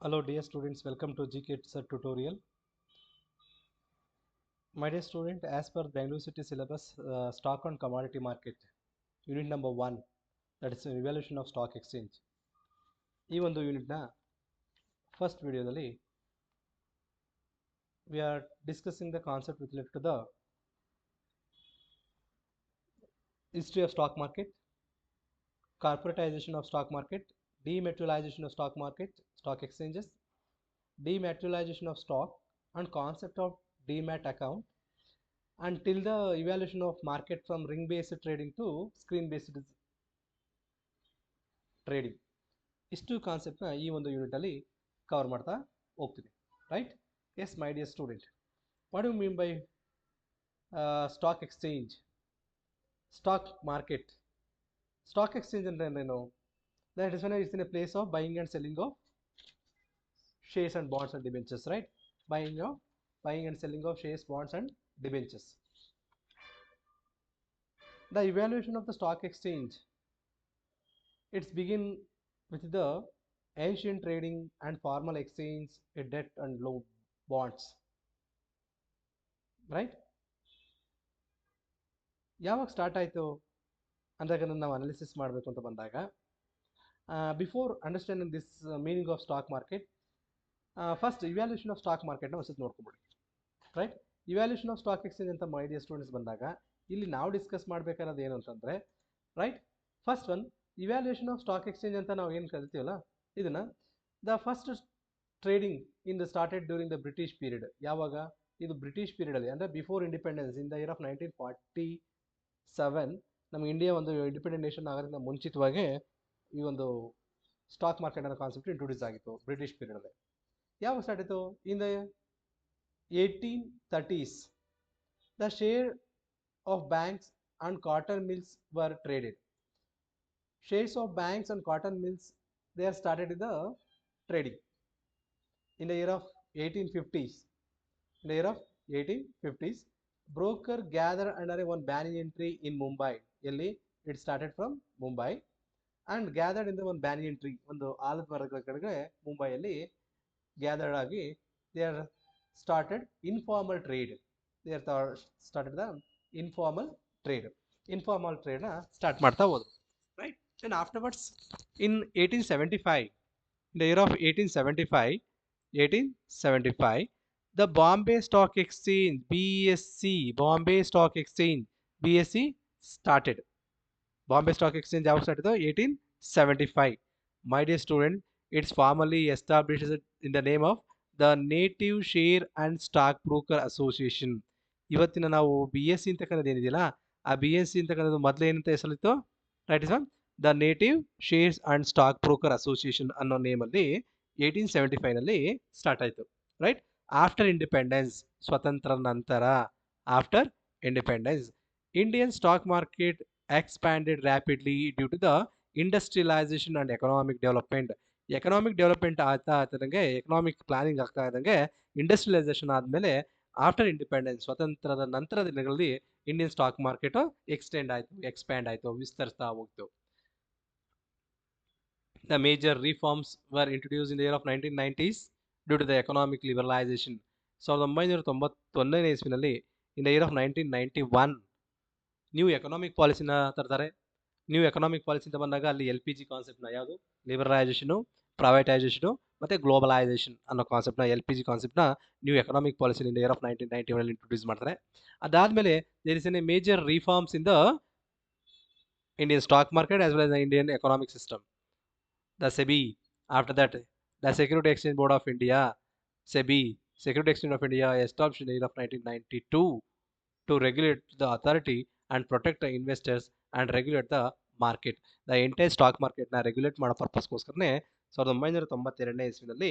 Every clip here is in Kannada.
Hello dear students, welcome to GK tutorial. My dear student, as per Bangalore City syllabus, stock and commodity market, unit number 1, that is evaluation of stock exchange. ಈ ಒಂದು ಯೂನಿಟ್ನ ಫಸ್ಟ್ ವಿಡಿಯೋದಲ್ಲಿ we are discussing the concept with respect to the history of stock market, corporatization of stock market, dematerialization of stock market, stock exchanges, dematerialization of stock and concept of demat account, until the evaluation of market from ring based trading to screen based trading. ಇಷ್ಟು ಕಾನ್ಸೆಪ್ಟ್ನ ಈ ಒಂದು ಯೂನಿಟಲ್ಲಿ ಕವರ್ ಮಾಡ್ತಾ ಹೋಗ್ತೀನಿ. Right? Yes my dear student, what you mean by stock exchange, stock market? Stock exchange ಅಂದರೆ ಏನು? That is in a place of buying and selling of shares and bonds and debentures, right? Buying and selling of shares, bonds and debentures. The evaluation of the stock exchange, it's begin with the ancient trading and formal exchange, a debt and loan bonds, right? ಯಾವಾಗ ಸ್ಟಾರ್ಟ್ ಆಯಿತು ಅಂದಾಗ ನಾವು ಅನಾಲಿಸಿಸ್ ಮಾಡಬೇಕು ಅಂತ ಬಂದಾಗ, before understanding this meaning of stock market, first evaluation of stock ಮಾರ್ಕೆಟ್ನ ಒಂದ್ಸತಿ ನೋಡ್ಕೊಂಬಿಡಿ. Right? Evaluation of stock exchange ಅಂತ ಮೈ ಡಿಯರ್ ಸ್ಟೂಡೆಂಟ್ಸ್ ಬಂದಾಗ ಇಲ್ಲಿ ನಾವು ಡಿಸ್ಕಸ್ ಮಾಡಬೇಕಾಗಿರೋದು ಏನು ಅಂತಂದರೆ, right, first one evaluation of stock exchange ಅಂತ ನಾವು ಏನು ಕರಿತೀವಲ್ಲ, ಇದನ್ನು the first trading in the started during the British period. ಯಾವಾಗ? ಇದು ಬ್ರಿಟಿಷ್ ಪೀರಿಯಡಲ್ಲಿ, ಅಂದರೆ before independence, in the year of 1947, ನಮ್ಮ ಇಂಡಿಯಾ ಒಂದು ಇಂಡಿಪೆಂಡೆಂಟ್ ನೇಷನ್ ಆಗೋದ್ರಿಂದ ಮುಂಚಿತವಾಗಿ ಈ ಒಂದು ಸ್ಟಾಕ್ ಮಾರ್ಕೆಟ್ ಅನ್ನೋ ಕಾನ್ಸೆಪ್ಟ್ ಇಂಟ್ರೊಡ್ಯೂಸ್ ಆಗಿತ್ತು ಬ್ರಿಟಿಷ್ ಪೀರಿಯಡಲ್ಲಿ. ಯಾವಾಗ ಸ್ಟಾರ್ಟ್ ಆಯಿತು? In the 1830s, the share of banks and cotton mills were traded. Shares of banks and cotton mills, they are started in the trading in the year of 1850s. In the year of 1850s, broker gather under one banyan tree in Mumbai. Elli it started from Mumbai and gathered in the one banyan tree. ಒಂದು ಆಲದ ಮರದ ಕೆಳಗಡೆ ಮುಂಬೈಯಲ್ಲಿ ಗ್ಯಾದರ್ಡ್ ಆಗಿ they are started informal trade. They are started the informal trade. Informal trade na start ಮಾಡ್ತಾ ಹೋದ್ರು. Right? Then afterwards, in 1875, in the year of 1875, the Bombay Stock Exchange, BSC, Bombay Stock Exchange, BSC started. Bombay Stock Exchange ಯಾವಾಗ started? 1875. My dear student, it's formally established in the name of the Native Share and Stock Broker Association. ಇವತ್ತಿನ ನಾವು BSC ಅಂತ ಕನ್ನೋದು ಏನಿದೆಯಲ್ಲ, ಆ BSC ಅಂತ ಕನ್ನೋದು ಮೊದಲು ಏನಂತ ಹೆಸರಿತ್ತು? Right is the native shares and stock broker association ಅನ್ನೋ ನೇಮಲ್ಲಿ 1875ನಲ್ಲಿ ಸ್ಟಾರ್ಟ್ ಆಯಿತು. ರೈಟ್? ಆಫ್ಟರ್ ಇಂಡಿಪೆಂಡೆನ್ಸ್, ಸ್ವತಂತ್ರ ನಂತರ, after independence, Indian stock market expanded rapidly due to the industrialization and economic development. Economic development ಆಗ್ತಾ ಇದ್ದಂಗೆ, ಎಕನಾಮಿಕ್ ಪ್ಲಾನಿಂಗ್ ಆಗ್ತಾ ಇದ್ದಂಗೆ, ಇಂಡಸ್ಟ್ರಿಯಲೈಸೇಷನ್ ಆದಮೇಲೆ ಆಫ್ಟರ್ ಇಂಡಿಪೆಂಡೆನ್ಸ್, ಸ್ವತಂತ್ರದ ನಂತರ ದಿನಗಳಲ್ಲಿ ಇಂಡಿಯನ್ ಸ್ಟಾಕ್ ಮಾರ್ಕೆಟ್ ಎಕ್ಸ್ಪ್ಯಾಂಡ್ ಆಯಿತು, ವಿಸ್ತರಿಸ್ತಾ ಹೋಗ್ತು. The major reforms were introduced in the year of 1990s due to the economic liberalization. 1991ನೇ ಇಸ್ವಿನಲ್ಲಿ, in the year of 1991, new economic ಪಾಲಿಸಿನ ತರ್ತಾರೆ. ನ್ಯೂ ಎಕನಾಮಿಕ್ ಪಾಲಿಸಿ ಅಂತ ಬಂದಾಗ ಅಲ್ಲಿ LPG ಕಾನ್ಸೆಪ್ಟ್ನ, ಯಾವುದು? ಲಿಬರಲೈಸೇಷನು, ಪ್ರೈವೇಟೈಸೇಷನು ಮತ್ತು ಗ್ಲೋಬಲೈಸೇಷನ್ ಅನ್ನೋ ಕಾನ್ಸೆಪ್ಟ್ನ, LPG ಕಾನ್ಸೆಪ್ಟ್ನ new economic policy in the year of 1991 introduce ಮಾಡ್ತಾರೆ. ಅದಾದಮೇಲೆ there is an a major reforms in the Indian stock market as well as the Indian economic system. The SEBI, after that the security exchange board of India, SEBI, Security Exchange of India, established in the year of 1992 to regulate the authority and protect the investors and regulate the market. The entire stock market na regulate ಮಾಡೋ ಪರ್ಪಸ್ಗೋಸ್ಕರನೇ 1992ನೇ ಇಸ್ವಿನಲ್ಲಿ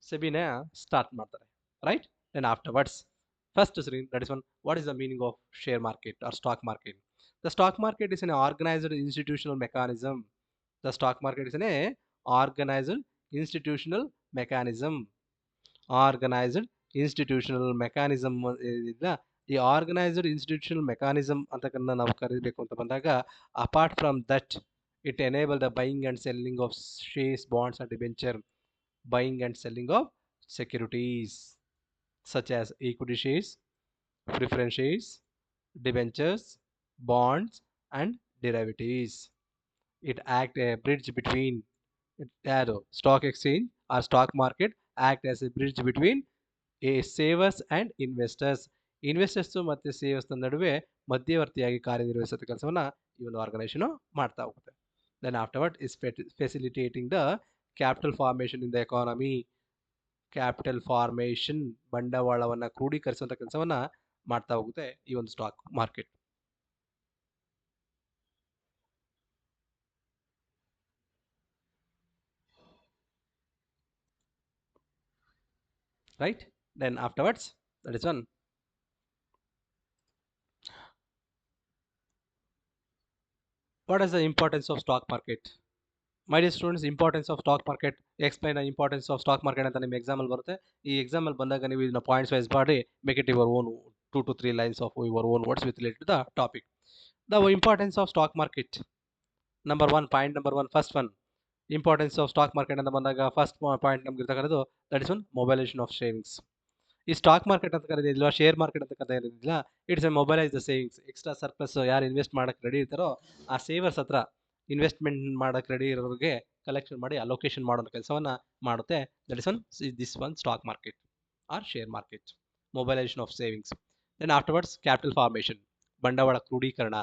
ಸೆಬಿನ ಸ್ಟಾರ್ಟ್ ಮಾಡ್ತಾರೆ. Right? Then afterwards, first that is one, what is the meaning of share market or stock market? The stock market is an organized institutional mechanism. The stock market is an organized institutional mechanism. Organized institutional mechanism ಇದನ್ನ ಈ ಆರ್ಗನೈಸ್ಡ್ ಇನ್ಸ್ಟಿಟ್ಯೂಷನಲ್ ಮೆಕಾನಿಸಮ್ ಅಂತಕ್ಕನ್ನ ನಾವು ಕರೀಬೇಕು ಅಂತ ಬಂದಾಗ, apart from that it enable the buying and selling of shares, bonds and debenture. buying and selling of securities such as equity shares, preference shares, debentures, bonds, and derivatives. It act a bridge between stock exchange or stock market act as a bridge between a savers and investors. Investors ಮತ್ತು ಸೇವರ್ಸ್ ನಡುವೆ ಮಧ್ಯವರ್ತಿಯಾಗಿ ಕಾರ್ಯನಿರ್ವಹಿಸೋ ಕೆಲಸವನ್ನ ಈ ಒಂದು ಆರ್ಗನೈಸೇಷನ್ ಮಾಡ್ತಾ ಹೋಗುತ್ತೆ. Then afterward is facilitating the capital formation in the economy. Capital formation ಬಂಡವಾಳವನ್ನ ಕ್ರೋಢೀಕರಿಸುವಂತ ಕೆಲಸವನ್ನ ಮಾಡ್ತಾ ಹೋಗುತ್ತೆ ಈ ಒಂದು stock market. Right? Then afterwards, that is one. What is the importance of stock market? My dear students, importance of stock market. Explain the importance of stock market ಅಂತ ನಿಮ್ಮ ಎಕ್ಸಾಮ್ ಅಲ್ಲಿ ಬರುತ್ತೆ. ಈ ಎಕ್ಸಾಮ್ ಅಲ್ಲಿ ಬಂದಾಗ ನೀವು ಇದನ್ನ ಪಾಯಿಂಟ್ಸ್ ವೈಸ್ ಮಾಡಿ make it your own 2 to 3 lines of your own words with related to the topic. The importance of stock market. Number one, point number one, first one. Importance of stock market ಅಂತ ಬಂದಾಗ ಫಸ್ಟ್ ಪಾಯಿಂಟ್ ನಮ್ಗೆ ಇರ್ತಕ್ಕಂಥದ್ದು that is one mobilisation of savings. ಈ ಸ್ಟಾಕ್ ಮಾರ್ಕೆಟ್ ಅಂತ ಕರೆದಿಲ್ಲ, ಶೇರ್ ಮಾರ್ಕೆಟ್ ಅಂತ ಕರೆದಿಲ್ಲ, it's a mobilise the savings. Extra surplus ಯಾರು ಇನ್ವೆಸ್ಟ್ ಮಾಡಕ್ಕೆ ರೆಡಿ ಇರ್ತಾರೋ ಆ ಸೇವರ್ಸ್ ಹತ್ರ ಇನ್ವೆಸ್ಟ್ಮೆಂಟ್ ಮಾಡಕ್ಕೆ ರೆಡಿ ಇರೋರಿಗೆ ಕಲೆಕ್ಷನ್ ಮಾಡಿ ಅಲೋಕೇಶನ್ ಮಾಡೋ ಕೆಲಸವನ್ನ ಮಾಡುತ್ತೆ. That is one this one stock market or share market, mobilisation of savings. Then afterwards capital formation, ಬಂಡವಾಳ ಕ್ರೋಢೀಕರಣ.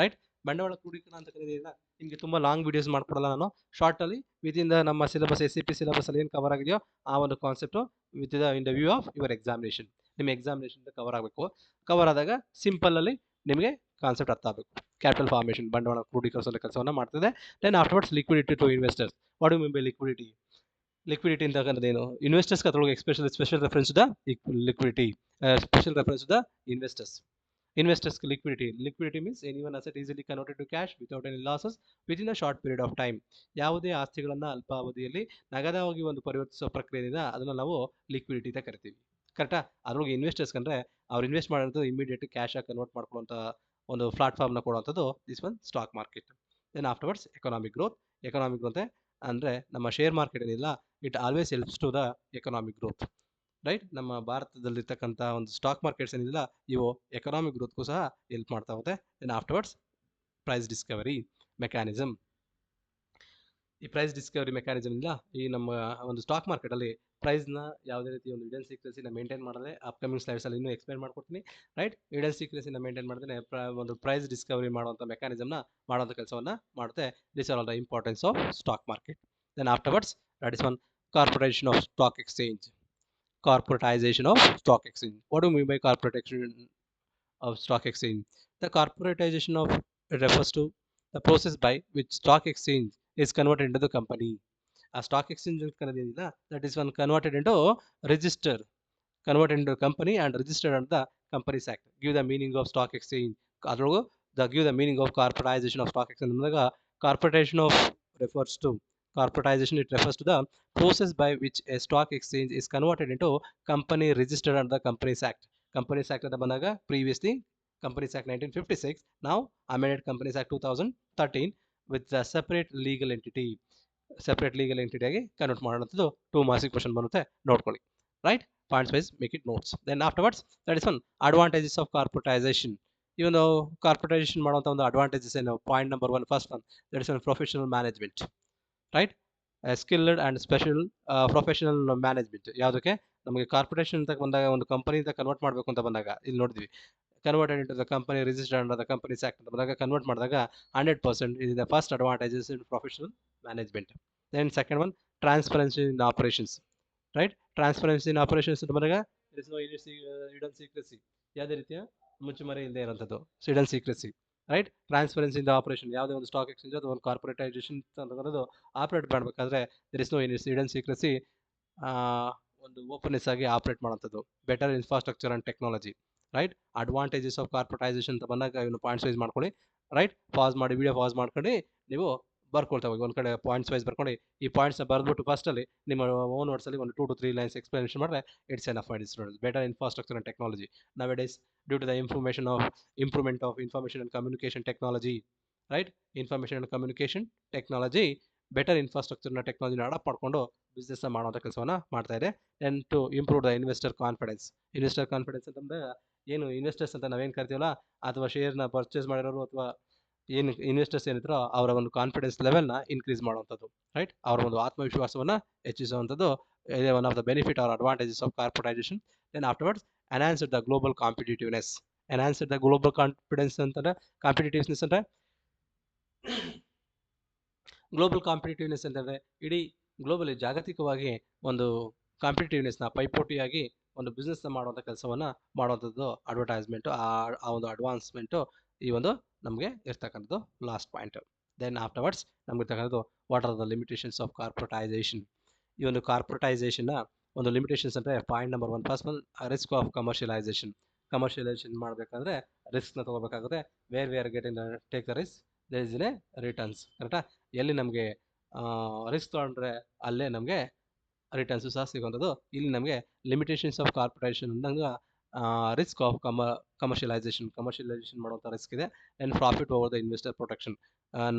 ರೈಟ್? ಬಂಡವಾಳ ಕ್ರೋಢೀಕರಣ ಅಂತ ಕರೆದಿಲ್ಲ, ನಿಮಗೆ ತುಂಬ ಲಾಂಗ್ ವಿಡಿಯೋಸ್ ಮಾಡ್ಕೊಡಲ್ಲ ನಾನು. ಶಾರ್ಟಲ್ಲಿ ವಿತಿನ್ ದ ನಮ್ಮ ಸಿಲೆಬಸ್ SCP ಸಿಲೆಬಸ್ ಅಲ್ಲಿ ಏನು ಕವರ್ ಆಗಿದೆಯೋ ಆ ಒಂದು concept with in the view of your examination. ನಿಮ್ಮ ಎಕ್ಸಾಮಿನೇಷನ್ ಕವರ್ ಆಗಬೇಕು. ಕವರ್ ಆದಾಗ ಸಿಂಪಲ್ ಅಲ್ಲಿ ನಿಮಗೆ ಕಾನ್ಸೆಪ್ಟ್ ಅರ್ಥ ಆಗಬೇಕು. ಕ್ಯಾಪಿಟಲ್ ಫಾರ್ಮೇಷನ್ ಬಂಡವಾಳ ಕ್ರೋಢೀಕರಿಸೋ ಕೆಲಸವನ್ನು ಮಾಡ್ತದೆ. Then afterwards liquidity to investors. What you mean by liquidity? Liquidity ಅಂತಕ್ಕಂಥದ್ದೇನು? ಇನ್ವೆಸ್ಟರ್ಸ್ ಅದರೊಳಗೆ special reference the liquidity, special reference the investors. Investors liquidity. Liquidity means any one asset easily converted to cash without any losses within a short period of time. ಯಾವುದೇ ಆಸ್ತಿಗಳನ್ನ ಅಲ್ಪಾವಧಿಯಲ್ಲಿ ನಗದವಾಗಿ ಒಂದು ಪರಿವರ್ತಿಸುವ ಪ್ರಕ್ರಿಯೆಯಿಂದ ಅದನ್ನ ನಾವು ಲಿಕ್ವಿಡಿಟಿ ಅಂತ ಕರಿತೀವಿ. ಕರೆಕ್ಟಾ? ಅದ್ರೊಳಗೆ ಇನ್ವೆಸ್ಟರ್ಸ್ ಕಂಡ್ರೆ ಅವ್ರು ಇನ್ವೆಸ್ಟ್ ಮಾಡಿರೋದು ಇಮಿಡಿಯೇಟ್ ಕ್ಯಾಶ್ ಆಗಿ ಕನ್ವರ್ಟ್ ಮಾಡ್ಕೊಳ್ಳುವಂಥ ಒಂದು ಪ್ಲಾಟ್ಫಾರ್ಮ್ನ ಕೊಡುವಂಥದ್ದು this one stock market. Then afterwards economic growth. Economic growth ಅಂದರೆ ನಮ್ಮ ಶೇರ್ ಮಾರ್ಕೆಟ್ ಏನಿಲ್ಲ, it always helps to the economic growth. Right? ನಮ್ಮ ಭಾರತದಲ್ಲಿರ್ತಕ್ಕಂಥ ಒಂದು ಸ್ಟಾಕ್ ಮಾರ್ಕೆಟ್ಸ್ ಏನಿಲ್ಲ ಇವು ಎಕನಾಮಿಕ್ ಗ್ರೋತ್ಗೂ ಸಹ ಹೆಲ್ಪ್ ಮಾಡ್ತಾ ಹೋಗುತ್ತೆ. Then afterwards price discovery mechanism. ಈ ಪ್ರೈಸ್ ಡಿಸ್ಕವರಿ ಮೆಕ್ಯಾನಿಸಮ್ ಇಲ್ಲ, ಈ ನಮ್ಮ ಒಂದು ಸ್ಟಾಕ್ ಮಾರ್ಕೆಟಲ್ಲಿ ಪ್ರೈಸ್ನ ಯಾವುದೇ ರೀತಿ ಒಂದು ಹಿಡನ್ ಸೀಕ್ರೆಸಿನ ಮೇಂಟೈನ್ ಮಾಡಿದ್ರೆ ಅಪ್ಕಮಿಂಗ್ ಸ್ಲೈಡ್ಸಲ್ಲಿ ಇನ್ನೂ ಎಕ್ಸ್ಪ್ಲೇನ್ ಮಾಡ್ಕೊಡ್ತೀನಿ. ರೈಟ್? ಹಿಡನ್ ಸೀಕ್ರೆಸಿನ ಮೇಂಟೈನ್ ಮಾಡಿದ್ರೆ ಒಂದು ಪ್ರೈಸ್ ಡಿಸ್ಕವರಿ ಮಾಡುವಂಥ ಮೆಕ್ಯಾನಿಸಮ್ನ ಮಾಡುವಂಥ ಕೆಲಸವನ್ನು ಮಾಡುತ್ತೆ. This are all the importance of stock market. Then afterwards that is one corporation of stock exchange. Corporatization of stock exchange. What do you mean by corporatization of stock exchange? The corporatization of it refers to the process by which stock exchange is converted into the company. A stock exchange that is one converted into register, converted into a company and registered under the Companies Act. Give the meaning of stock exchange. Give the meaning of corporatization of stock exchange. Corporatization of refers to corporatization. It refers to the process by which a stock exchange is converted into company registered under the Companies Act. Companies Act ಅಂತ ಬಂದಾಗ previously Companies Act 1956, now amended Companies Act 2013 with the separate legal entity. Separate legal ಎಂಟಿಟಿಯಾಗಿ ಕನ್ವರ್ಟ್ ಮಾಡೋಂಥದ್ದು 2 ಮಾರ್ಕ್ಸ್ ಕ್ವಶನ್ ಬರುತ್ತೆ, ನೋಡ್ಕೊಳ್ಳಿ. Right? Points wise make it notes. Then afterwards that is one advantages of corporatisation. ಈ ಒಂದು ಕಾರ್ಪೊರೇಟೈಸೇಷನ್ ಮಾಡುವಂಥ ಒಂದು ಅಡ್ವಾಂಟೇಜಸ್ ಏನು? Point number one, first one, that is one professional management. Right? Skilled and special professional management. ಯಾವುದಕ್ಕೆ? ನಮಗೆ ಕಾರ್ಪೊರೇಷನ್ ಅಂತ ಬಂದಾಗ ಒಂದು ಕಂಪನಿಯಿಂದ ಕನ್ವರ್ಟ್ ಮಾಡಬೇಕು ಅಂತ ಬಂದಾಗ ಇಲ್ಲಿ ನೋಡಿದ್ವಿ, converted into the company registered under the companies act ಅಂತ ಬಂದಾಗ ಕನ್ವರ್ಟ್ ಮಾಡಿದಾಗ 100% is the first advantages in professional management. Then second one, transparency in operations. Right? Transparency in operations ಅಂತ ಬಂದಾಗ there is no hidden secrecy. ಯಾವುದೇ ರೀತಿಯ ಮುಚ್ಚುಮರೆ ಇಲ್ಲದೆ ಇರೋಂಥದ್ದು hidden secrecy. Right? Transparency in the operation. ಯಾವುದೇ ಒಂದು ಸ್ಟಾಕ್ ಎಕ್ಸ್ಚೇಂಜ್ ಅದು ಒಂದು ಕಾರ್ಪೊರೇಟೈಸೇಷನ್ ಅಂತಕ್ಕಂಥದ್ದು ಆಪರೇಟ್ ಮಾಡಬೇಕಾದ್ರೆ there is no hidden secrecy, ಒಂದು ಓಪನ್ನೆಸ್ ಆಗಿ ಆಪರೇಟ್ ಮಾಡೋಂಥದ್ದು. Better infrastructure and technology. Right? Advantages of corporatisation ಅಂತ ಬಂದಾಗ ಇವನು ಪಾಯಿಂಟ್ಸ್ ವೈಸ್ ಮಾಡ್ಕೊಳ್ಳಿ. ರೈಟ್? ಪಾಸ್ ಮಾಡಿ, ವಿಡಿಯೋ ಪಾಸ್ ಮಾಡ್ಕೊಂಡು ನೀವು ಬರ್ಕೊಳ್ತಾ ಹೋಗಿ, ಒಂದು ಕಡೆ ಪಾಯಿಂಟ್ಸ್ ವೈಸ್ ಬರ್ಕೊಂಡು ಈ ಪಾಯಿಂಟ್ಸ್ನ ಬರೆದ್ಬಿಟ್ಟು ಫಸ್ಟಲ್ಲಿ ನಿಮ್ಮ ಓನ್ ವರ್ಡ್ಸಲ್ಲಿ ಒಂದು 2 to 3 lines ಎಕ್ಸ್ಪ್ಲನೇಷನ್ ಮಾಡಿದ್ರೆ it's enough for students. Better infrastructure and technology. Nowadays due to the improvement of information and communication technology, right? Information and communication technology, better ಇನ್ಫ್ರಾಸ್ಟ್ರಕ್ಚರ್ನ ಟೆಕ್ನಾಲಜಿನ ಅಡಾಪ್ಟ್ ಮಾಡಿಕೊಂಡು ಬಿಸ್ನೆಸ್ನ ಮಾಡುವಂಥ ಕೆಲಸವನ್ನು ಮಾಡ್ತಾ ಇದೆ. And to improve the investor confidence. Investor confidence ಅಂತಂದ್ರೆ ಏನು ಇನ್ವೆಸ್ಟರ್ಸ್ ಅಂತ ನಾವೇನು ಕರಿತೀವಲ್ಲ, ಅಥವಾ ಶೇರ್ನ ಪರ್ಚೇಸ್ ಮಾಡಿರೋರು ಅಥವಾ ಏನು ಇನ್ವೆಸ್ಟರ್ಸ್ ಏನಿದ್ರು ಅವರ ಒಂದು ಕಾನ್ಫಿಡೆನ್ಸ್ ಲೆವೆಲ್ನ ಇನ್ಕ್ರೀಸ್ ಮಾಡುವಂಥದ್ದು, ರೈಟ್? ಅವರ ಒಂದು ಆತ್ಮವಿಶ್ವಾಸವನ್ನು ಹೆಚ್ಚಿಸುವಂಥದ್ದು ಇದೆ one of the benefit or advantages of corporatisation. Then afterwards enhance the global competitiveness. Enhance the global confidence ಅಂತಂದ್ರೆ ಕಾಂಪಿಟೇಟಿವ್ನೆಸ್ ಅಂದರೆ ಗ್ಲೋಬಲ್ ಕಾಂಪಿಟೇಟಿವ್ನೆಸ್ ಅಂತಂದರೆ ಇಡೀ ಗ್ಲೋಬಲಿ ಜಾಗತಿಕವಾಗಿ ಒಂದು ಕಾಂಪಿಟೇಟಿವ್ನೆಸ್ನ ಪೈಪೋಟಿಯಾಗಿ ಒಂದು ಬಿಸ್ನೆಸ್ನ ಮಾಡುವಂಥ ಕೆಲಸವನ್ನು ಮಾಡುವಂಥದ್ದು ಅಡ್ವರ್ಟೈಸ್ಮೆಂಟು. ಆ ಒಂದು ಅಡ್ವಾನ್ಸ್ಮೆಂಟು ಈ ಒಂದು ನಮಗೆ ಇರ್ತಕ್ಕಂಥದ್ದು ಲಾಸ್ಟ್ ಪಾಯಿಂಟ್. ದೆನ್ ಆಫ್ಟರ್ವರ್ಡ್ಸ್ ನಮ್ಗೆ ಇರ್ತಕ್ಕಂಥದ್ದು what are the limitations of corporatisation. ಈ ಒಂದು ಕಾರ್ಪೊರೇಟೈಸೇಷನ್ನ ಒಂದು ಲಿಮಿಟೇಷನ್ಸ್ ಅಂದರೆ point number 1, first one risk of commercialisation. Commercialisation ಮಾಡಬೇಕಾದ್ರೆ ರಿಸ್ಕ್ನ ತೊಗೋಬೇಕಾಗುತ್ತೆ. Where getting take the risk there is a returns, ಕರೆಕ್ಟಾ? ಎಲ್ಲಿ ನಮಗೆ ರಿಸ್ಕ್ ತೊಗೊಂಡ್ರೆ ಅಲ್ಲೇ ನಮಗೆ ರಿಟರ್ನ್ಸು ಸಹ ಸಿಗುವಂಥದ್ದು. ಇಲ್ಲಿ ನಮಗೆ ಲಿಮಿಟೇಷನ್ಸ್ ಆಫ್ ಕಾರ್ಪೊರೇಷನ್ ಅಂದಾಗ ರಿಸ್ಕ್ ಆಫ್ ಕಮರ್ಷಿಯಲೈಸೇಷನ್ ಮಾಡುವಂಥ ರಿಸ್ಕ್ ಇದೆ. And profit over the investor protection.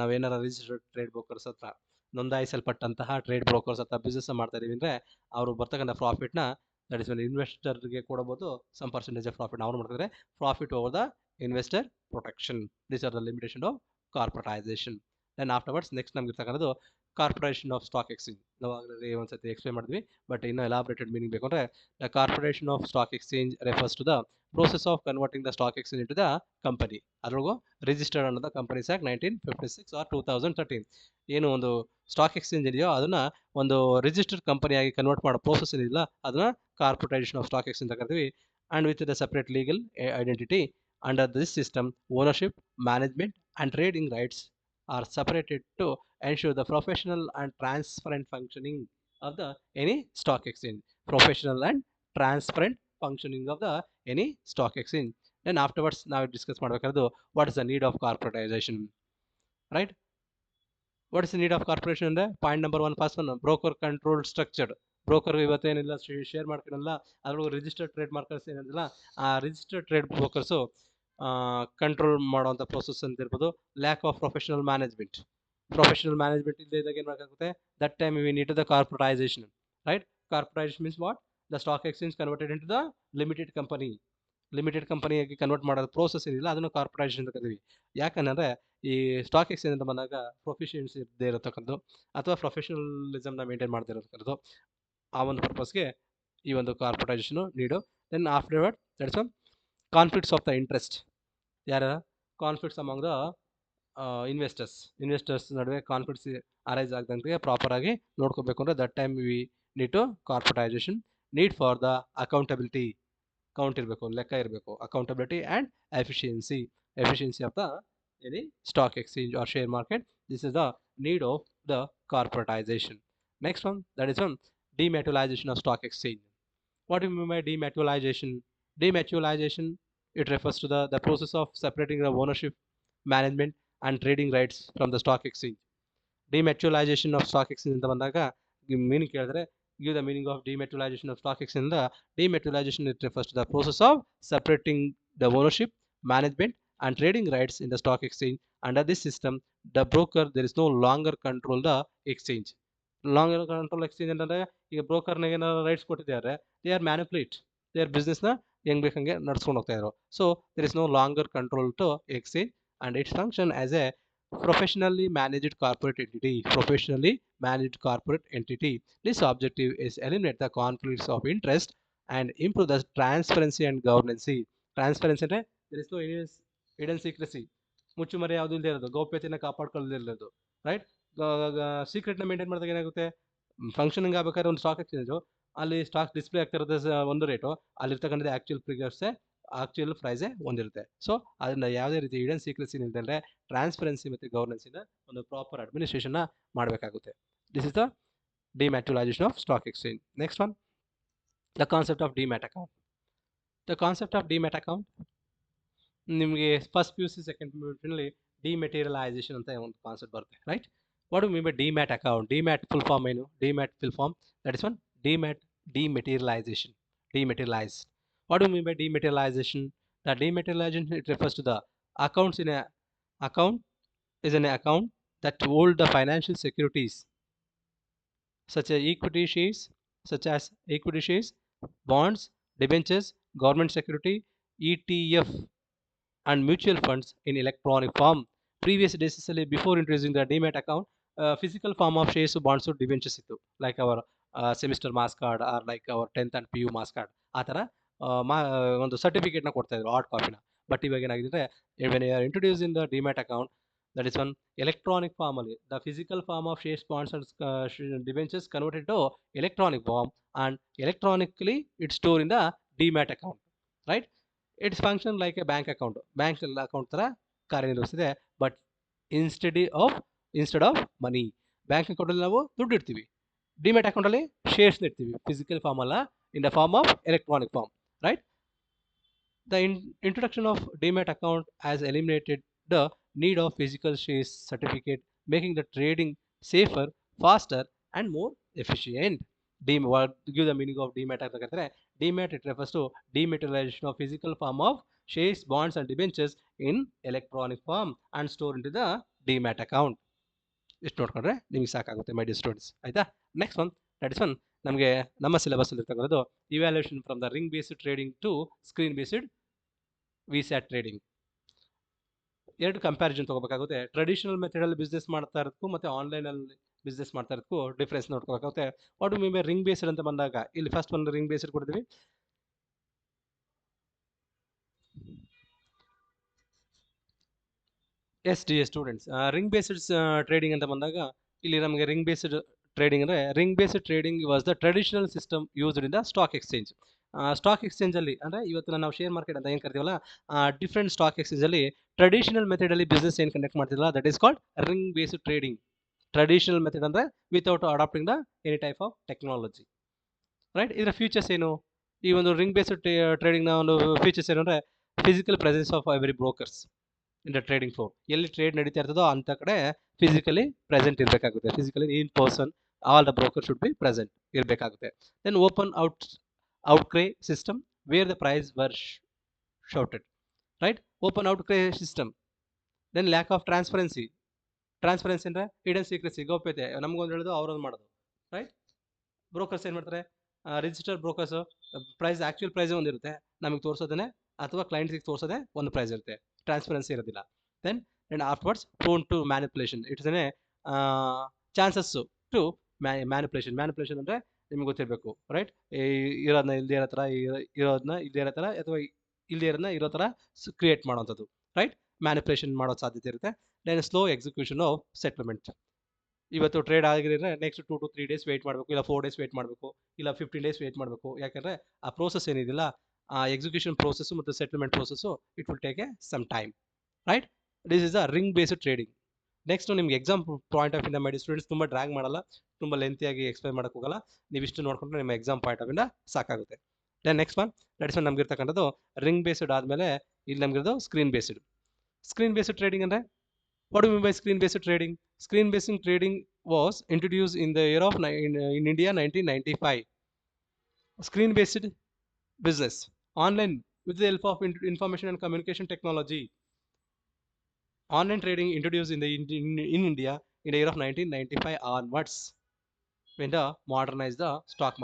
ನಾವೇನಾರ ರಿಜಿಸ್ಟರ್ಡ್ ಟ್ರೇಡ್ ಬ್ರೋಕರ್ಸ್ ಹತ್ರ, ನೋಂದಾಯಿಸಲ್ಪಟ್ಟಂತಹ ಟ್ರೇಡ್ ಬ್ರೋಕರ್ಸ್ ಹತ್ರ ಬಿಸ್ನೆಸ್ ಮಾಡ್ತಾ ಇದೀವಿ ಅಂದರೆ ಅವರು ಬರ್ತಕ್ಕಂಥ ಪ್ರಾಫಿಟ್ನ ದಟ್ ಇಸ್ ಇನ್ವೆಸ್ಟರ್ಗೆ ಕೊಡಬಹುದು. ಸಮ್ ಪರ್ಸೆಂಟೇಜ್ ಆಫ್ ಪ್ರಾಫಿಟ್ ಅವ್ರು ಮಾಡ್ತಿದ್ದಾರೆ. Profit over the investor protection, these are the limitation of corporatisation. Then afterwards next ನಮ್ಗೆ ಇರ್ತಕ್ಕಂಥದ್ದು ಕಾರ್ಪೊರೇಷನ್ ಆಫ್ ಸ್ಟಾಕ್ ಎಕ್ಸ್ಚೇಂಜ್. ನಾವು ಆಗಲೇ ಒಂದ್ಸತಿ ಎಕ್ಸ್ಪ್ಲೇನ್ ಮಾಡಿದ್ವಿ, ಬಟ್ ಇನ್ನೂ ಎಲಾಬ್ರೇಟೆಡ್ ಮೀನಿಂಗ್ ಬೇಕು ಅಂದರೆ the corporation of stock exchange refers to the process of converting the stock exchange into the company. ಅದರೊಳಗೂ ರಿಜಿಸ್ಟರ್ಡ್ ಅನ್ನೋದು ಕಂಪನೀಸ್ ಆ್ಯಕ್ಟ್ 1956 ಆರ್ 2013. ಏನು ಒಂದು ಸ್ಟಾಕ್ ಎಕ್ಸ್ಚೇಂಜ್ ಇದೆಯೋ ಅದನ್ನು ಒಂದು ರಿಜಿಸ್ಟರ್ಡ್ ಕಂಪನಿಯಾಗಿ ಕನ್ವರ್ಟ್ ಮಾಡೋ ಪ್ರೋಸೆಸ್ ಏನಿಲ್ಲ ಅದನ್ನು ಕಾರ್ಪೊರೇಟೈಸೇಷನ್ ಆಫ್ ಸ್ಟಾಕ್ ಎಕ್ಸ್ಚೇಂಜ್ ಅಂತ ಕರಿತೀವಿ. And with the separate legal identity under this system, ownership, management and trading rights are separated to ensure the professional and transparent functioning of the any stock exchange. Professional and transparent functioning of the any stock exchange. Then afterwards now discuss ಮಾಡಬೇಕಾದ್ದು what is the need of corporatization, right? What is the need of corporation ಅಂದರೆ point number 1, first one broker controlled structured. Broker ಇವತ್ತೇನಿಲ್ಲ ಶೇರ್ ಮಾರ್ಕೆಟ್ ಎಲ್ಲ ಅದರೊಳಗೆ ರಿಜಿಸ್ಟರ್ಡ್ ಟ್ರೇಡ್ ಮಾರ್ಕರ್ಸ್ ಏನಿಲ್ಲ, ಆ ರಿಜಿಸ್ಟರ್ಡ್ ಟ್ರೇಡ್ ಬ್ರೋಕರ್ಸು ಕಂಟ್ರೋಲ್ ಮಾಡುವಂಥ ಪ್ರೋಸೆಸ್ ಅಂತ ಇರ್ಬೋದು. ಲ್ಯಾಕ್ ಆಫ್ ಪ್ರೊಫೆಷನಲ್ ಮ್ಯಾನೇಜ್ಮೆಂಟ್ ಇಲ್ಲದೆ ಇದ್ದಾಗ ಏನು ಮಾಡಬೇಕಾಗುತ್ತೆ, that time we need the corporatisation, right? Corporatisation means what? The stock exchange converted into the limited ಕಂಪನಿಯಾಗಿ ಕನ್ವರ್ಟ್ ಮಾಡೋದು ಪ್ರೋಸೆಸ್ ಏನಿಲ್ಲ ಅದನ್ನು ಕಾರ್ಪೊರೇಟೈಸೇಷನ್ ಅಂತ ಕರಿತೀವಿ. ಯಾಕಂದರೆ ಈ ಸ್ಟಾಕ್ ಎಕ್ಸ್ಚೇಂಜ್ ಅಂತ ಬಂದಾಗ ಪ್ರೊಫಿಷಿಯನ್ಸಿ ಇರದೇ ಇರತಕ್ಕಂಥದ್ದು ಅಥವಾ ಪ್ರೊಫೆಷನಲಿಸಮ್ನ ಮೇಂಟೈನ್ ಮಾಡದೇ ಇರತಕ್ಕಂಥದ್ದು, ಆ ಒಂದು ಪರ್ಪಸ್ಗೆ ಈ ಒಂದು corporatisation need. Then afterward that is conflicts of the interest. ಯಾರ ಕಾನ್ಫ್ಲಿಕ್ಟ್ಸ್ ಅಮಾಂಗ್ ದ ಇನ್ವೆಸ್ಟರ್ಸ್ ನಡುವೆ ಕಾನ್ಫ್ಲಿಕ್ಟ್ಸ್ ಅರೈಸ್ ಆಗದಂಗೆ ಪ್ರಾಪರಾಗಿ ನೋಡ್ಕೋಬೇಕು ಅಂದರೆ that time we need to corporatisation. Need for the accountability, account ಇರಬೇಕು, ಲೆಕ್ಕ ಇರಬೇಕು, accountability and efficiency of the any stock exchange or share market. This is the need of the corporatisation. Next one that is one demutualisation of stock exchange. What do you mean by dematerialization? Dematerialization, it refers to the process of separating the ownership, management and trading rights from the stock exchange. Dematerialization of stock exchange ಅಂತ ಬಂದಾಗ ಮೀನಿಂಗ್ ಕೇಳಿದ್ರೆ give the meaning of dematerialization of stock exchange. Dematerialization, it refers to the process of separating the ownership, management and trading rights in the stock exchange. Under this system, the broker there is no longer control the exchange. Long control exchange ಅಂತಂದರೆ ಈಗ ಬ್ರೋಕರ್ನಾಗ ಏನಾದ್ರು ರೈಟ್ಸ್ ಕೊಟ್ಟಿದ್ದಾರೆ, ದೇ ಆರ್ ಮ್ಯಾನಿಪುಲೇಟ್ ದೇರ್ ಬಿಸ್ನೆಸ್ನ ಹೆಂಗೆ ಬೇಕಂಗೆ ನಡ್ಸ್ಕೊಂಡು ಹೋಗ್ತಾ ಇದ್ರು. So there is no longer control to exchange and its function as a professionally managed corporate entity. This objective is eliminate the conflicts of interest and improve the transparency and governance. Transparency ಅಂದರೆ there is no hidden secrecy, ಮುಚ್ಚುಮರೆ ಯಾವುದು ಇಲ್ಲದೆ ಇರೋದು, ಗೌಪ್ಯತೆಯನ್ನು ಕಾಪಾಡ್ಕೊಳ್ಳದಿರೋದು, ರೈಟ್? ಸೀಕ್ರೆಟ್ನ ಮೇಂಟೈನ್ ಮಾಡಿದಾಗ ಏನಾಗುತ್ತೆ, ಫಂಕ್ಷನಿಂಗ್ ಆಗ್ಬೇಕಾದ್ರೆ ಒಂದು ಸ್ಟಾಕ್ ಎಕ್ಸ್ಚೇಂಜು ಅಲ್ಲಿ ಸ್ಟಾಕ್ ಡಿಸ್ಪ್ಲೇ ಆಗ್ತಾ ಇರೋದು ಒಂದು ರೇಟು, ಅಲ್ಲಿರ್ತಕ್ಕಂಥದ್ದು ಆ್ಯಕ್ಚುಯಲ್ ಪ್ರೈಸೇ ಒಂದಿರುತ್ತೆ. ಸೊ ಅದನ್ನು ಯಾವುದೇ ರೀತಿ ಹಿಡನ್ ಸೀಕ್ರೆಸಿ ಇಲ್ಲದೆ ಟ್ರಾನ್ಸ್ಪರೆನ್ಸಿ ಮತ್ತು ಗವರ್ನೆನ್ಸಿನ ಒಂದು ಪ್ರಾಪರ್ ಅಡ್ಮಿನಿಸ್ಟ್ರೇಷನ್ನ ಮಾಡಬೇಕಾಗುತ್ತೆ. This is the demutualisation of stock exchange. Next one the concept of demat account. The concept of demat account ನಿಮಗೆ first P U C second P U ಸಿನಲ್ಲಿ ಡಿಮೆಟೀರಿಯಲೈಸೇಷನ್ ಅಂತ ಒಂದು ಕಾನ್ಸೆಪ್ಟ್ ಬರುತ್ತೆ, right? What do you mean by demat account? Demat full form ಏನು? Demat full form, that is one dematerialization. Dematerialize. What do you mean by dematerialization? The dematerialization, it refers to the accounts in a account is an account that hold the financial securities such as equity shares, bonds, debentures, government security, ETF, and mutual funds in electronic form. Previous days ಅಲ್ಲಿ before introducing the demat account, physical form of shares, bonds, debentures ಇತ್ತು, like our semester marks card are like our 10th and PU marks card. ಆ ಥರ ಒಂದು ಸರ್ಟಿಫಿಕೇಟ್ನ ಕೊಡ್ತಾ ಇದ್ರು, ಹಾರ್ಡ್ ಕಾಪಿನ. ಬಟ್ ಇವಾಗ ಏನಾಗಿದೆ, when you are introduce in the demat account, that is one electronic form ಅಲ್ಲಿ the physical form of shares, bonds and debentures converted to electronic form and electronically it store in the demat account, right. It's function like a bank account, bank account ಥರ ಕಾರ್ಯನಿರ್ವಹಿಸಿದೆ. But instead of money, bank ಅಕೌಂಟಲ್ಲಿ ನಾವು ದುಡ್ಡು ಇಡ್ತೀವಿ, ಡಿಮ್ಯಾಟ್ ಅಕೌಂಟಲ್ಲಿ ಶೇರ್ಸ್ನ ಇಡ್ತೀವಿ, ಫಿಸಿಕಲ್ ಫಾರ್ಮ್ ಅಲ್ಲ, in the form of electronic form, right. The introduction of demat account has eliminated the need of physical shares certificate, making the trading safer, faster, and more efficient. What give the meaning of demat? Demat, it refers to dematerialization of physical form of shares, bonds, and debentures in electronic form and stored into the demat account. ಇಷ್ಟು ನೋಡ್ಕೊಂಡ್ರೆ ನಿಮಗೆ ಸಾಕಾಗುತ್ತೆ ಮೈ ಡಿಯರ್ ಸ್ಟೂಡೆಂಟ್ಸ್, ಆಯ್ತಾ. Next one, that is one, ನಮಗೆ ನಮ್ಮ ಸಿಲೆಬಸ್ ಅಲ್ಲಿ ಇರ್ತಕ್ಕಂಥದ್ದು evaluation from the ring based trading to screen based VSAT trading. ಎರಡು ಕಂಪ್ಯಾರಿಸನ್ ತಗೋಬೇಕಾಗುತ್ತೆ. ಟ್ರೆಡಿಷನಲ್ ಮೆಥಡಲ್ಲಿ ಬಿಸ್ನೆಸ್ ಮಾಡ್ತಾ ಇರೋದಕ್ಕೂ ಮತ್ತು ಆನ್ಲೈನಲ್ಲಿ ಬಿಸ್ನೆಸ್ ಮಾಡ್ತಾ ಇರೋದಕ್ಕೂ ಡಿಫ್ರೆನ್ಸ್ ನೋಡ್ಕೋಬೇಕಾಗುತ್ತೆ. What do mean by ring based ಅಂತ ಬಂದಾಗ, ಇಲ್ಲಿ ಫಸ್ಟ್ ಒಂದು ರಿಂಗ್ ಬೇಸ್ಡ್ ಕೊಡ್ತೀವಿ. Dear students, ring based trading ಅಂತ ಬಂದಾಗ ಇಲ್ಲಿ ನಮಗೆ ರಿಂಗ್ ಬೇಸ್ಡ್ ಟ್ರೇಡಿಂಗ್ ಅಂದರೆ, ring based trading was the traditional system used in the stock exchange. Stock ಎಕ್ಸ್ಚೇಂಜಲ್ಲಿ ಅಂದರೆ ಇವತ್ತು ನಾವು ಶೇರ್ ಮಾರ್ಕೆಟ್ ಅಂತ ಏನು ಕರಿತೀವಲ್ಲ, ಡಿಫ್ರೆಂಟ್ ಸ್ಟಾಕ್ ಎಕ್ಸ್ಚೇಂಜಲ್ಲಿ ಟ್ರೆಡಿಷನಲ್ ಮೆಥಡಲ್ಲಿ ಬಿಸ್ನೆಸ್ ಏನು ಕಂಡಕ್ಟ್ ಮಾಡ್ತಿರಲ್ಲ, that is called ring based trading. Traditional method ಅಂದರೆ without adapting the any type of technology, right. ಇದರ ಫ್ಯೂಚರ್ಸ್ ಏನು? ಈ ಒಂದು ರಿಂಗ್ ಬೇಸ್ಡ್ ಟ್ರೇಡಿಂಗ್ನ ಒಂದು ಫ್ಯೂಚರ್ಸ್ ಏನು ಅಂದರೆ, physical presence of every brokers in the trading floor. ಎಲ್ಲಿ ಟ್ರೇಡ್ ನಡೀತಾ ಇರ್ತದೋ ಅಂಥ ಕಡೆ ಫಿಸಿಕಲಿ ಪ್ರೆಸೆಂಟ್ ಇರಬೇಕಾಗುತ್ತೆ. Physically in person all the broker should be present ಇರಬೇಕಾಗುತ್ತೆ. Then open outcry system where the price were shouted, right. Open outcry system. Then lack of transparency ಅಂದರೆ ಹಿಡನ್ ಸೀಕ್ರೆಸಿ, ಗೌಪ್ಯತೆ, ನಮಗೊಂದು ಹೇಳೋದು ಅವ್ರೊಂದು ಮಾಡೋದು, ರೈಟ್. ಬ್ರೋಕರ್ಸ್ ಏನು ಮಾಡ್ತಾರೆ, ರಿಜಿಸ್ಟರ್ ಬ್ರೋಕರ್ಸು ಪ್ರೈಸ್, ಆ್ಯಕ್ಚುಯಲ್ ಪ್ರೈಸ್ ಒಂದಿರುತ್ತೆ, ನಮಗೆ ತೋರಿಸೋದೇ ಅಥವಾ ಕ್ಲೈಂಟ್ಸಿಗೆ ತೋರಿಸೋದೇ ಒಂದು ಪ್ರೈಸ್ ಇರುತ್ತೆ, ಟ್ರಾನ್ಸ್ಪರೆನ್ಸಿ ಇರೋದಿಲ್ಲ. Then and afterwards prone to manipulation. It's a chances to manipulation ಅಂದರೆ ನಿಮ್ಗೆ ಗೊತ್ತಿರಬೇಕು, ರೈಟ್. ಇರೋದನ್ನ ಇಲ್ಲದೇ ಇರೋ ಥರ, ಇರೋದನ್ನ ಇಲ್ಲದೇ ಇರೋ ಥರ, ಅಥವಾ ಇಲ್ಲದೇ ಇರೋದನ್ನ ಇರೋ ಥರ ಕ್ರಿಯೇಟ್ ಮಾಡೋವಂಥದ್ದು, ರೈಟ್. ಮ್ಯಾನಿಪುಲೇಷನ್ ಮಾಡೋ ಸಾಧ್ಯತೆ ಇರುತ್ತೆ. Then slow execution of settlement. ಇವತ್ತು ಟ್ರೇಡ್ ಆಗಿದ್ರೆ ನೆಕ್ಸ್ಟ್ 2 to 3 ಡೇಸ್ ವೆಯ್ಟ್ ಮಾಡಬೇಕು, ಇಲ್ಲ 4 ಡೇಸ್ ವೆಯ್ಟ್ ಮಾಡಬೇಕು, ಇಲ್ಲ 15 ಡೇಸ್ ವೆಯ್ಟ್ ಮಾಡಬೇಕು. ಯಾಕಂದರೆ ಆ ಪ್ರೋಸೆಸ್ ಏನಿದಿಲ್ಲ, ಆ ಎಕ್ಸಿಕ್ಯೂಷನ್ ಪ್ರೋಸೆಸ್ಸು ಮತ್ತು settlement process, it will take a some time, right. This is a ring based trading. Next ನಿಮ್ಗೆ ಎಕ್ಸಾಮ್ ಪಾಯಿಂಟ್ ಆಫ್ ಇಂದ ಮಾಡಿ ಸ್ಟೂಡೆಂಟ್ಸ್ ತುಂಬ ಡ್ರ್ಯಾಗ್ ಮಾಡಲ್ಲ, ತುಂಬ ಲೆಂತಿಯಾಗಿ ಎಕ್ಸ್ಪ್ಲೈನ್ ಮಾಡೋಕ್ಕೆ ಹೋಗಲ್ಲ. ನೀವು ಇಷ್ಟು ನೋಡ್ಕೊಂಡ್ರೆ ನಿಮ್ಮ ಎಕ್ಸಾಮ್ ಪಾಯಿಂಟ್ ಆಫ್ ಇಂದ ಸಾಕಾಗುತ್ತೆ. Then next one, that is one ನಮಗಿರ್ತಕ್ಕಂಥದ್ದು ರಿಂಗ್ ಬೇಸ್ಡ್ ಆದಮೇಲೆ ಇಲ್ಲಿ ನಮಗಿರೋದು screen based. Screen based trading ಅಂದರೆ, what do mean by screen based trading? Screen based trading was introduced in the year of in India 1995. Screen based business, online, with the help of information and communication technology. Online trading introduced in India in the year of 1995 onwards, when the modernized the stock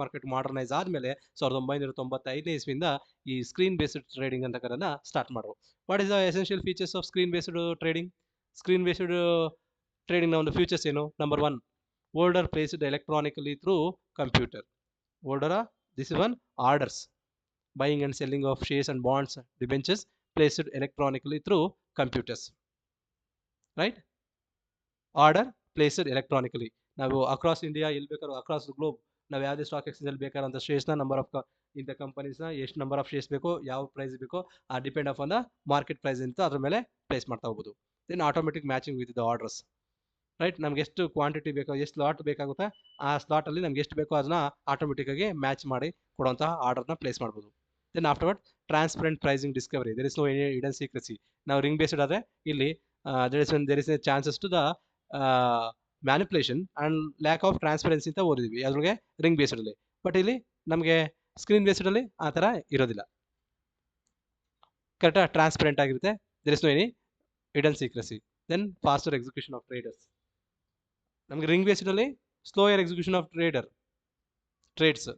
market modernize ಆದಮೇಲೆ 1995ನೇ ಇಸ್ವಿಯಿಂದ ಈ ಸ್ಕ್ರೀನ್ ಬೇಸ್ಡ್ ಟ್ರೇಡಿಂಗ್ ಅಂತ ಕರೆನ ಸ್ಟಾರ್ಟ್ ಮಾಡಿದ್ರು. What is the essential features of screen based trading? Screen based ಟ್ರೇಡಿಂಗ್ನ ಒಂದು ಫ್ಯೂಚರ್ಸ್ ಏನು? Number 1, order placed electronically through computer. This is one, orders, buying and selling of shares and bonds, debentures, placed electronically through computers, right. Order placed electronically. ನಾವು ಅಕ್ರಾಸ್ ಇಂಡಿಯಾ ಎಲ್ಲಿ ಬೇಕಾದ್ರೂ, ಅಕ್ರಾಸ್ ಗ್ಲೋಬ್, ನಾವು ಯಾವುದೇ ಸ್ಟಾಕ್ ಎಕ್ಸ್ಚೇಂಜಲ್ಲಿ ಬೇಕಾದಂಥ ಶೇರ್ಸ್ನ, ನಂಬರ್ ಆಫ್ ಇಂಥ ಕಂಪನೀಸ್ನ ಎಷ್ಟು ನಂಬರ್ ಆಫ್ ಶೇರ್ಸ್ ಬೇಕೋ, ಯಾವ ಪ್ರೈಸ್ ಬೇಕೋ, ಆ depend of on the market price ಅಂತ ಅದ್ರ ಮೇಲೆ ಪ್ಲೇಸ್ ಮಾಡ್ತಾ ಹೋಗ್ಬೋದು. Then automatic matching with the orders, right. ನಮ್ಗೆ ಎಷ್ಟು ಕ್ವಾಂಟಿಟಿ ಬೇಕೋ, ಎಷ್ಟು ಲಾಟ್ ಬೇಕಾಗುತ್ತೆ, ಆ ಸ್ಲಾಟಲ್ಲಿ ನಮ್ಗೆ ಎಷ್ಟು ಬೇಕೋ ಅದನ್ನ ಆಟೋಮೆಟಿಕ್ಕಾಗಿ ಮ್ಯಾಚ್ ಮಾಡಿ ಕೊಡುವಂತಹ ಆರ್ಡರ್ನ ಪ್ಲೇಸ್ ಮಾಡ್ಬೋದು. Then afterward transparent pricing discovery. There is no any hidden secrecy. ನಾವು ರಿಂಗ್ ಬೇಸ್ಡ್ ಆದರೆ ಇಲ್ಲಿ there is a chances to the manipulation and lack of transparency ಅಂತ ಓದಿದ್ವಿ ಅದ್ರಿಗೆ ರಿಂಗ್ ಬೇಸ್ಡಲ್ಲಿ. ಬಟ್ ಇಲ್ಲಿ ನಮಗೆ ಸ್ಕ್ರೀನ್ ಬೇಸ್ಡಲ್ಲಿ ಆ ಥರ ಇರೋದಿಲ್ಲ, ಕರೆಕ್ಟಾಗಿ ಟ್ರಾನ್ಸ್ಪರೆಂಟ್ ಆಗಿರುತ್ತೆ. There is no any hidden secrecy. Then faster execution of traders. ನಮಗೆ ರಿಂಗ್ ಬೇಸ್ಡಲ್ಲಿ slower execution of trades,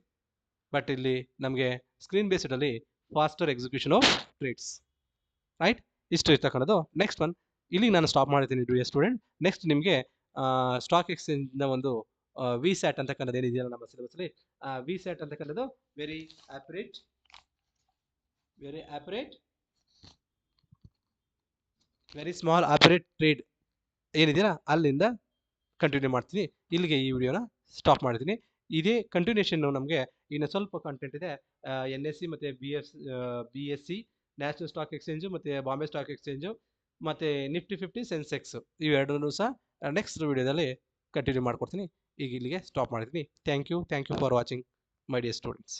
but ಇಲ್ಲಿ ನಮಗೆ ಸ್ಕ್ರೀನ್ ಬೇಸ್ಡಲ್ಲಿ faster execution of trades. Right, ಇಷ್ಟು ಇರ್ತಕ್ಕಂಥದ್ದು. ನೆಕ್ಸ್ಟ್ ಒನ್ ಇಲ್ಲಿ ನಾನು ಸ್ಟಾಪ್ ಮಾಡ್ತೀನಿ ಡಿಯರ್ ಸ್ಟೂಡೆಂಟ್. ನೆಕ್ಸ್ಟ್ ನಿಮಗೆ ಸ್ಟಾಕ್ ಎಕ್ಸ್ಚೇಂಜ್ನ ಒಂದು ವಿ ಸ್ಯಾಟ್ ಅಂತಕ್ಕಂಥದ್ದು ಏನಿದೆಯಲ್ಲ ನಮ್ಮ ಸಿಲೆಬಸ್ಸಲ್ಲಿ, ವಿ ಸ್ಯಾಟ್ ಅಂತಕ್ಕಂಥದ್ದು very operate very small operate trade ಏನಿದೆಯಲ್ಲ ಅಲ್ಲಿಂದ ಕಂಟಿನ್ಯೂ ಮಾಡ್ತೀನಿ. ಇಲ್ಲಿಗೆ ಈ ವಿಡಿಯೋನ ಸ್ಟಾಪ್ ಮಾಡ್ತೀನಿ. ಇದೇ ಕಂಟಿನ್ಯೂಷನ್ ನಮಗೆ ಇನ್ನು ಸ್ವಲ್ಪ ಕಂಟೆಂಟ್ ಇದೆ. NSE ಮತ್ತು BSE, ನ್ಯಾಷನಲ್ ಸ್ಟಾಕ್ ಎಕ್ಸ್ಚೇಂಜು ಮತ್ತು ಬಾಂಬೆ ಸ್ಟಾಕ್ ಎಕ್ಸ್ಚೇಂಜು ಮತ್ತು ನಿಫ್ಟಿ 50 ಸೆನ್ಸೆಕ್ಸ್ ಇವೆರಡನ್ನೂ ಸಹ ನೆಕ್ಸ್ಟ್ ವಿಡಿಯೋದಲ್ಲಿ ಕಂಟಿನ್ಯೂ ಮಾಡ್ಕೊಡ್ತೀನಿ. ಈಗ ಇಲ್ಲಿಗೆ ಸ್ಟಾಪ್ ಮಾಡ್ತೀನಿ. Thank you for watching my dear students.